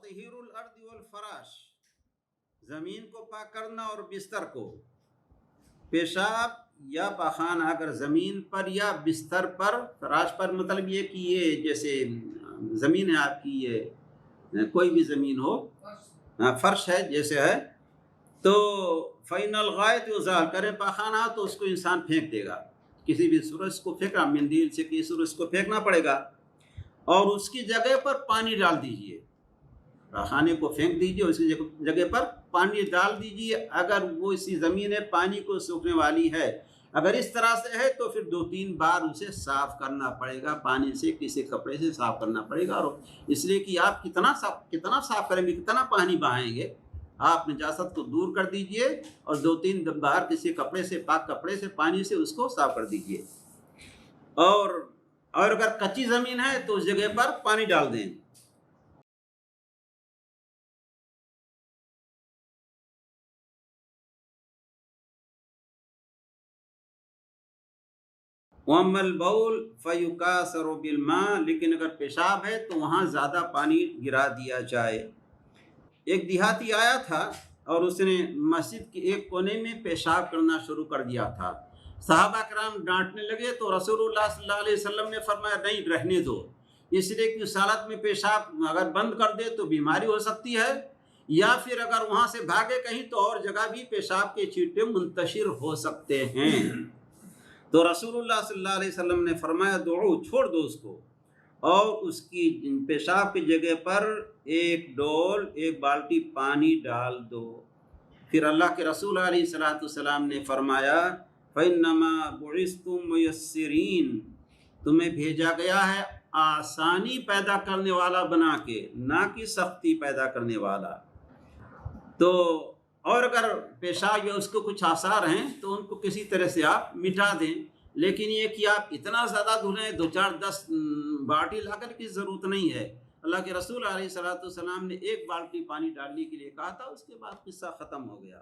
تطہیر الارض والفراش، زمین کو پاک کرنا اور بستر کو. پیشاب یا پاخانہ اگر زمین پر یا بستر پر، فراش پر مطلب یہ کہ یہ جیسے زمین ہے آپ کی، یہ کوئی بھی زمین ہو، فرش ہے جیسے ہے، تو فَإِنَّ الْغَائِطَ يُزَالُ، کرے پاخانہ تو اس کو انسان پھینک دے گا، کسی بھی صورت کو پھینکا، مندیل سے کسی صورت کو پھینکنا پڑے گا، اور اس کی جگہ پر پانی ڈال دیجئے. پاخانے کو پھینک دیجئے، اس کی جگہ پر پانی ڈال دیجئے. اگر وہ اسی زمین ہے پانی کو سوکھنے والی ہے، اگر اس طرح سے ہے تو پھر 2-3 بار اسے صاف کرنا پڑے گا، پانی سے کسی کپڑے سے صاف کرنا پڑے گا. اور اس لیے کہ آپ کتنا صاف کریں گے، کتنا پانی بہائیں گے، آپ نجاست کو دور کر دیجئے اور 2-3 بار کسی کپڑے سے، پاک کپڑے سے، پانی سے اس کو صاف کر دیجئے. اور اگر کچی زمین ہے تو اس جگہ پر پانی ڈال دیں. وَأَمَّا الْبَوْلُ فَيُكَاثَرُ بِالْمَاءِ، لیکن اگر پیشاب ہے تو وہاں زیادہ پانی گرا دیا جائے. ایک دیہاتی آیا تھا اور اس نے مسجد کے ایک کونے میں پیشاب کرنا شروع کر دیا تھا. صحابہ کرام ڈانٹنے لگے تو رسول اللہ صلی اللہ علیہ وسلم نے فرمایا نہیں، رہنے دو، اس لیے کہ اس حالت میں پیشاب اگر بند کر دے تو بیماری ہو سکتی ہے، یا پھر اگر وہاں سے بھاگے کہیں تو اور جگہ بھی پیشاب کے چھینٹے منتشر ہو سکتے ہیں. تو رسول اللہ صلی اللہ علیہ وسلم نے فرمایا دعو، چھوڑ دو اس کو، اور اس کی پیشاب کی جگہ پر ایک بالٹی پانی ڈال دو. پھر اللہ کے رسول علیہ الصلوۃ والسلام نے فرمایا فَإِنَّمَا بُعِثْتُم مُيَسِّرِينَ، تمہیں بھیجا گیا ہے آسانی پیدا کرنے والا بنا کے، نہ کہ سختی پیدا کرنے والا. تو اور اگر پیشاب یا اس کو کچھ آثار ہیں تو ان کو کسی طرح سے آپ مٹا دیں، لیکن یہ کہ آپ اتنا زیادہ دھلیں، 2-4-10 بالٹی لا کر کی ضرورت نہیں ہے. اللہ کے رسول علیہ الصلوۃ والسلام نے ایک بالٹی پانی ڈالنے کے لیے کہا تھا، اس کے بعد قصہ ختم ہو گیا.